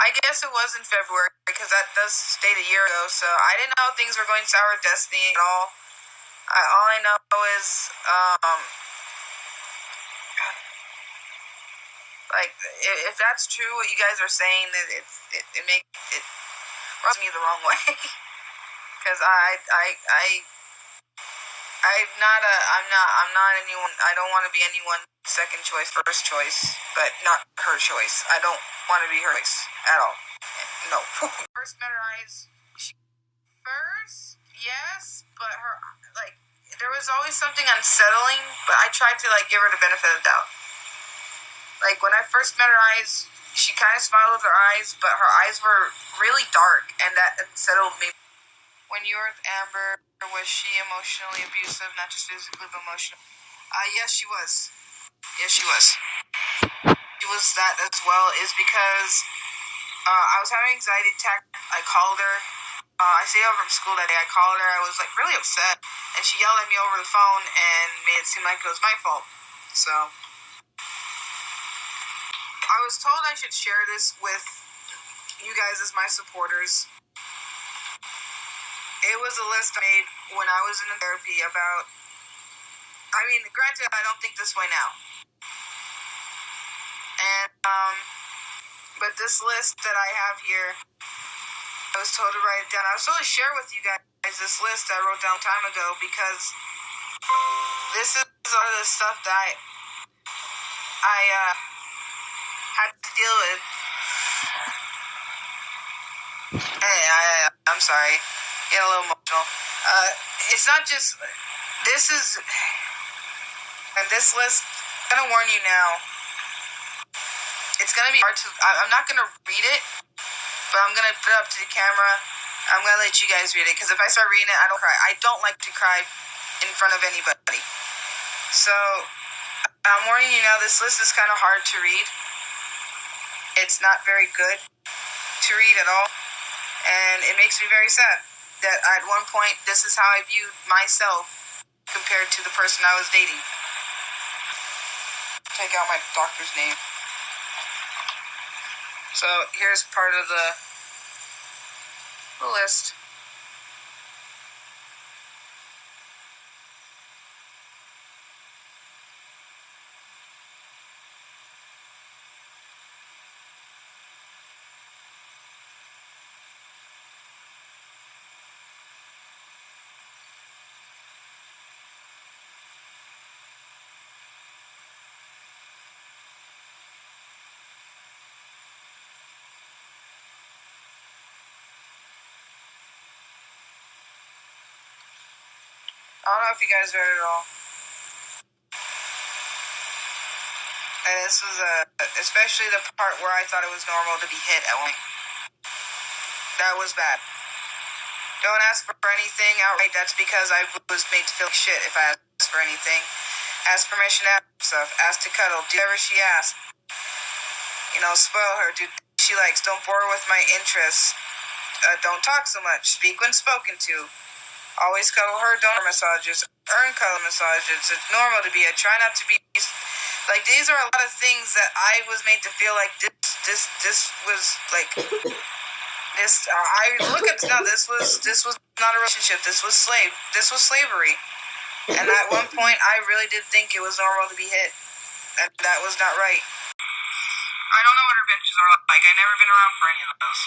I guess it was in February, because that does state a year ago, so I didn't know things were going sour with Destiny at all. All I know is, like, if that's true, what you guys are saying, it rubs me the wrong way. Because I'm not anyone. I don't want to be anyone's second choice, first choice, but not her choice. I don't want to be her choice at all. No. First met her eyes. Yes, but her, like, there was always something unsettling, but I tried to, like, give her the benefit of the doubt. Like, when I first met her eyes, she kind of smiled with her eyes, but her eyes were really dark, and that unsettled me. When you were with Amber, was she emotionally abusive, not just physically, but emotionally? Yes, she was. Yes, she was. She was that as well, is because I was having anxiety attack. I called her. I stayed over from school that day. I called her. I was, like, really upset, and she yelled at me over the phone and made it seem like it was my fault. So I was told I should share this with you guys as my supporters. It was a list I made when I was in therapy about, I mean, granted, I don't think this way now. And, but this list that I have here, I was told to write it down. I was told to share with you guys this list I wrote down time ago, because this is all the stuff that I had to deal with. Hey, I'm sorry. Get a little emotional. It's not just, this is, and this list, I'm going to warn you now, it's going to be hard to, I'm not going to read it, but I'm going to put it up to the camera. I'm going to let you guys read it, because if I start reading it, I don't cry. I don't like to cry in front of anybody. So, I'm warning you now, this list is kind of hard to read. It's not very good to read at all, and it makes me very sad that at one point, this is how I viewed myself compared to the person I was dating. Take out my doctor's name. So, here's part of the list. I don't know if you guys read it all. And this was especially the part where I thought it was normal to be hit at one. That was bad. Don't ask for anything outright. That's because I was made to feel like shit if I asked for anything. Ask permission to ask stuff. Ask to cuddle. Do whatever she asks. You know, spoil her. Do what she likes. Don't bore her with my interests. Don't talk so much. Speak when spoken to. Always cuddle her. Don't massages. Earn cuddle massages. It's normal to be a. Try not to be. Like, these are a lot of things that I was made to feel like this was like this. I look at now. This was not a relationship. This was slavery. And at one point, I really did think it was normal to be hit, and that was not right. I don't know what her benches are like. I've never been around for any of those.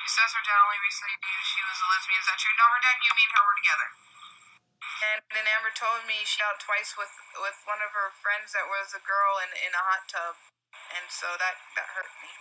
She says her dad only recently knew she was a lesbian. Is that true? No, her dad knew me and her were together. And then Amber told me she out twice with one of her friends that was a girl in a hot tub, and so that hurt me.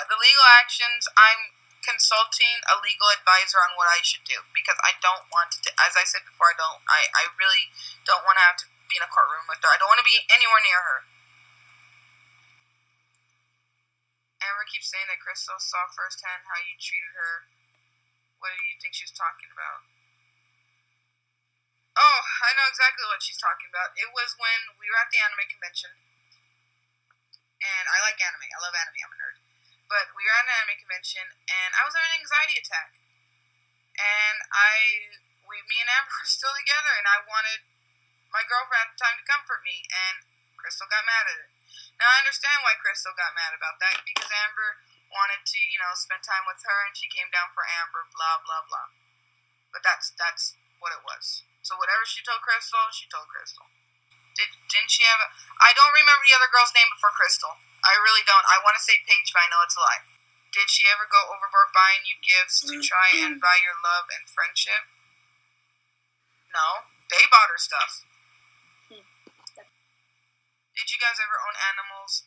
The legal actions, I'm consulting a legal advisor on what I should do, because I don't want to, as I said before, I really don't want to have to be in a courtroom with her. I don't want to be anywhere near her. Amber keeps saying that Crystal saw firsthand how you treated her. What do you think she was talking about? Oh, I know exactly what she's talking about. It was when we were at the anime convention. And I like anime. I love anime. I'm a nerd. But we were at an anime convention, and I was having an anxiety attack. And me and Amber were still together, and I wanted my girlfriend at the time to comfort me, and Crystal got mad at it. Now, I understand why Crystal got mad about that, because Amber wanted to, spend time with her, and she came down for Amber, blah, blah, blah. But that's what it was. So whatever she told Crystal, she told Crystal. Didn't she have I don't remember the other girl's name before Crystal. I really don't. I want to say Paige, but I know it's a lie. Did she ever go overboard buying you gifts to try and buy your love and friendship? No. They bought her stuff. Did you guys ever own animals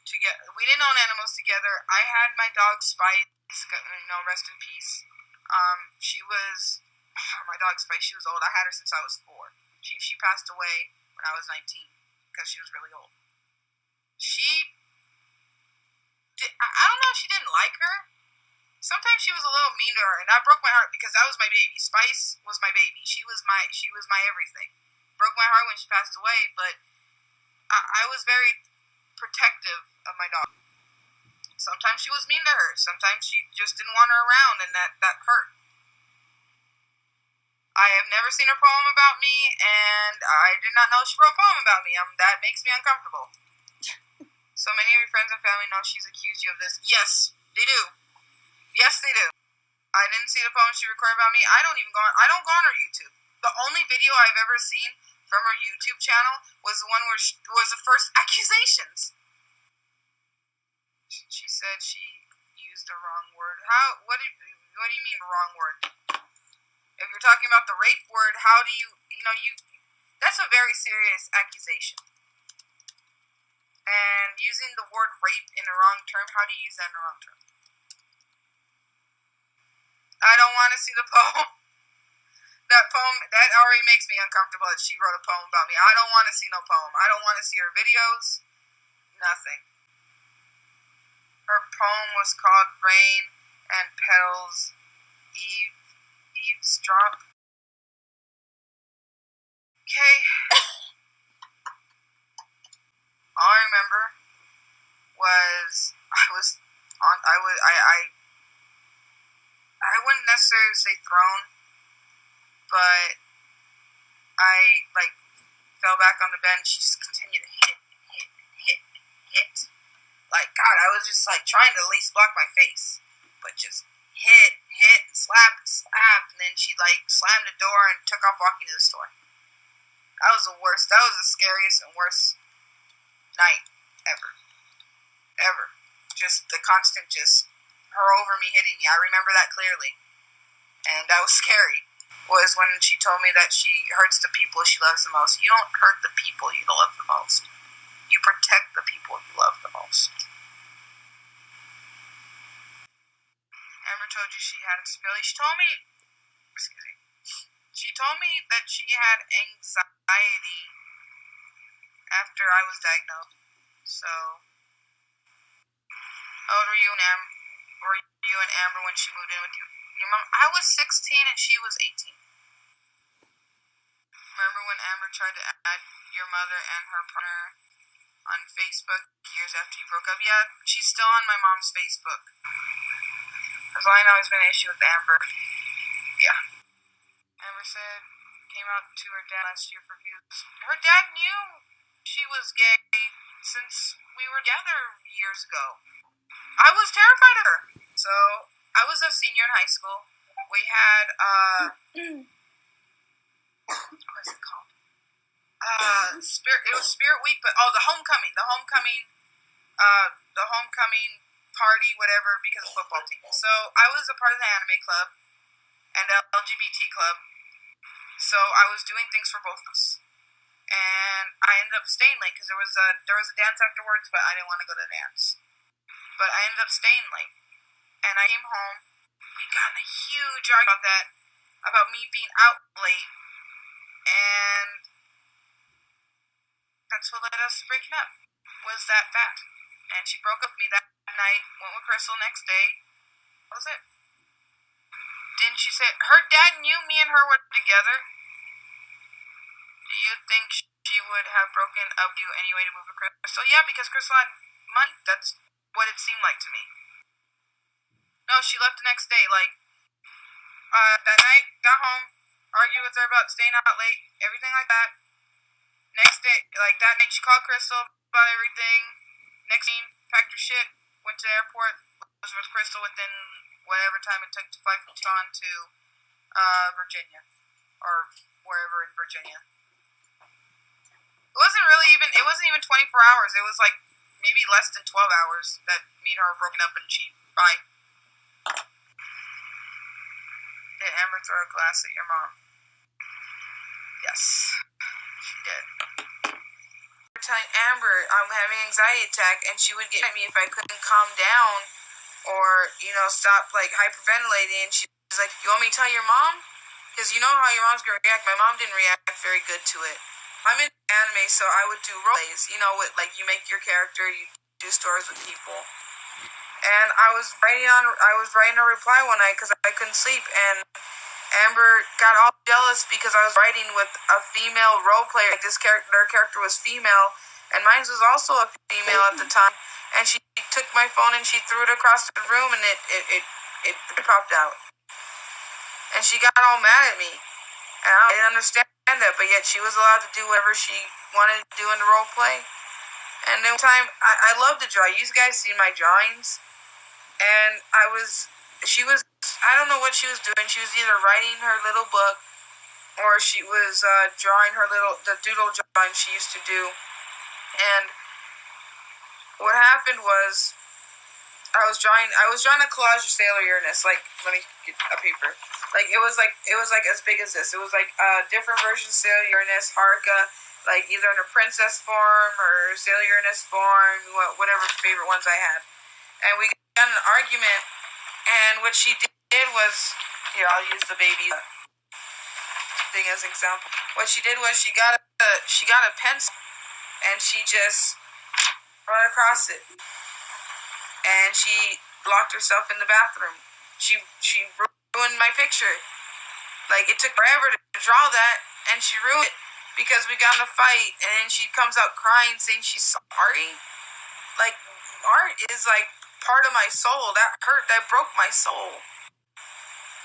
together? We didn't own animals together. I had my dog Spice, rest in peace. She was my dog Spice. She was old. I had her since I was 4. She passed away when I was 19 because she was really old. I don't know if she didn't like her. Sometimes she was a little mean to her, and that broke my heart because that was my baby. Spice was my baby. She was my everything. Broke my heart when she passed away, but I was very protective of my dog. Sometimes she was mean to her. Sometimes she just didn't want her around, and that hurt. I have never seen her poem about me, and I did not know she wrote a poem about me. That makes me uncomfortable. So many of your friends and family know she's accused you of this. Yes, they do. Yes, they do. I didn't see the poem she recorded about me. I don't go on her YouTube. The only video I've ever seen from her YouTube channel was the one where was the first accusations. She said she used the wrong word. What do you mean wrong word? If you're talking about the rape word, how do you that's a very serious accusation. And using the word rape in the wrong term, how do you use that in the wrong term? I don't want to see the poem. That poem, that already makes me uncomfortable that she wrote a poem about me. I don't want to see no poem. I don't want to see her videos. Nothing. Her poem was called Rain and Petals Eavesdrop. Okay. All I remember was I wouldn't necessarily say thrown, but I fell back on the bed and she just continued to hit. Like, God, I was just trying to at least block my face, but just hit, and slap, and then she slammed the door and took off walking to the store. That was the worst. That was the scariest and worst night ever. Just the constant her over me hitting me. I remember that clearly. And that was scary. Was when she told me that she hurts the people she loves the most. You don't hurt the people you love the most. You protect the people you love the most. Amber told you she had disability. She told me that she had anxiety after I was diagnosed. So, how old were you and Amber when she moved in with your mom? I was 16 and she was 18. Remember when Amber tried to add your mother and her partner on Facebook years after you broke up? Yeah, she's still on my mom's Facebook. That's why I know it's been an issue with Amber. Yeah. Amber said came out to her dad last year for views. Her dad knew she was gay since we were together years ago. I was terrified of her. So, I was a senior in high school. We had, what is it called? It was Spirit Week, but, the homecoming party, whatever, because of football team. So, I was a part of the anime club and the LGBT club. So, I was doing things for both of us. And I ended up staying late because there was a dance afterwards, but I didn't want to go to the dance. But I ended up staying late. And I came home. We got in a huge argument about me being out late. And that's what led us to breaking up. Was that fact. And she broke up with me that night, went with Crystal next day. What was it? Didn't she say her dad knew me and her were together? Do you think she would have broken up with you anyway to move with Crystal? Yeah, because Crystal had money. That's what it seemed like to me. No, she left the next day. That night, got home, argued with her about staying out late, everything like that. Next day, that night, she called Crystal about everything. Next scene, packed her shit, went to the airport, was with Crystal within whatever time it took to fly from Tucson to Virginia, or wherever in Virginia. It wasn't even 24 hours. It was like maybe less than 12 hours that me and her were broken up, and bye. Did Amber throw a glass at your mom? Yes, she did. Telling Amber I'm having an anxiety attack, and she would get at me if I couldn't calm down or, stop, hyperventilating. And she's like, you want me to tell your mom? Because you know how your mom's going to react. My mom didn't react very good to it. I'm in anime, so I would do role plays. With, you make your character, you do stories with people. And I was writing a reply one night because I couldn't sleep, and Amber got all jealous because I was writing with a female role player. Their character was female, and mine was also a female at the time. And she took my phone and she threw it across the room, and it popped out. And she got all mad at me, and I didn't understand that. But yet she was allowed to do whatever she wanted to do in the role play. And then one time, I love to draw. You guys see my drawings, and I don't know what she was doing. She was either writing her little book, or she was drawing the doodle drawing she used to do. And what happened was, I was drawing a collage of Sailor Uranus. Let me get a paper. It was as big as this. It was different versions of Sailor Uranus, Haruka, either in a princess form or Sailor Uranus form, whatever favorite ones I had. And we got in an argument, and what she did was, here, I'll use the baby thing as an example. What she did was she got a pencil, and she just wrote across it, and she locked herself in the bathroom. She ruined my picture. It took forever to draw that, and she ruined it because we got in a fight, and then she comes out crying saying she's sorry. Art is part of my soul. That hurt. That broke my soul.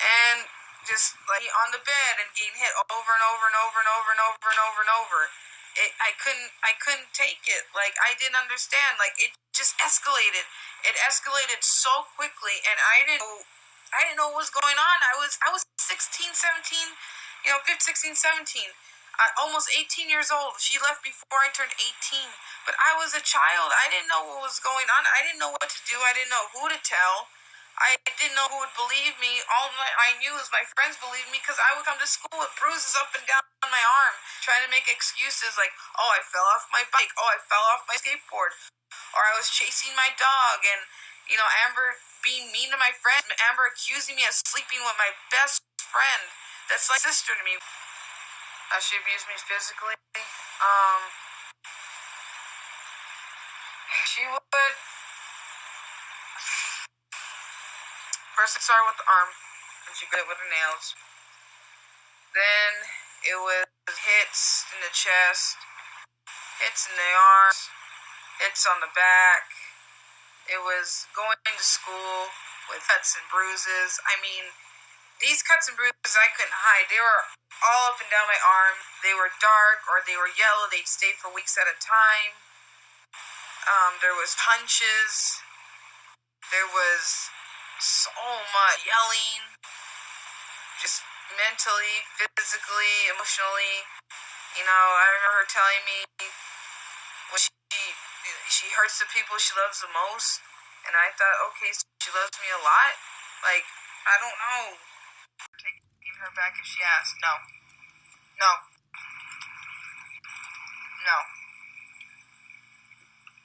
And just on the bed and getting hit over and over and over and over and over and over and over. I couldn't take it. I didn't understand. It just escalated. It escalated so quickly, and I didn't know what was going on. I was 16, 17, 15, 16, 17. Almost 18 years old. She left before I turned 18. But I was a child. I didn't know what was going on. I didn't know what to do. I didn't know who to tell. I didn't know who would believe me. All I knew was my friends believed me because I would come to school with bruises up and down on my arm, trying to make excuses oh, I fell off my bike. Oh, I fell off my skateboard. Or I was chasing my dog, and, Amber being mean to my friend. Amber accusing me of sleeping with my best friend. That's like sister to me. She abused me physically. She would. First it started with the arm, and she got it with her nails. Then it was hits in the chest, hits in the arms, hits on the back. It was going to school with cuts and bruises. I mean, these cuts and bruises I couldn't hide. They were all up and down my arm. They were dark or they were yellow. They'd stay for weeks at a time. There was punches. There was so much yelling. Just mentally, physically, emotionally. I remember her telling me when she hurts the people she loves the most. And I thought, okay, so she loves me a lot? I don't know. Taking her back if she asked. No. No. No.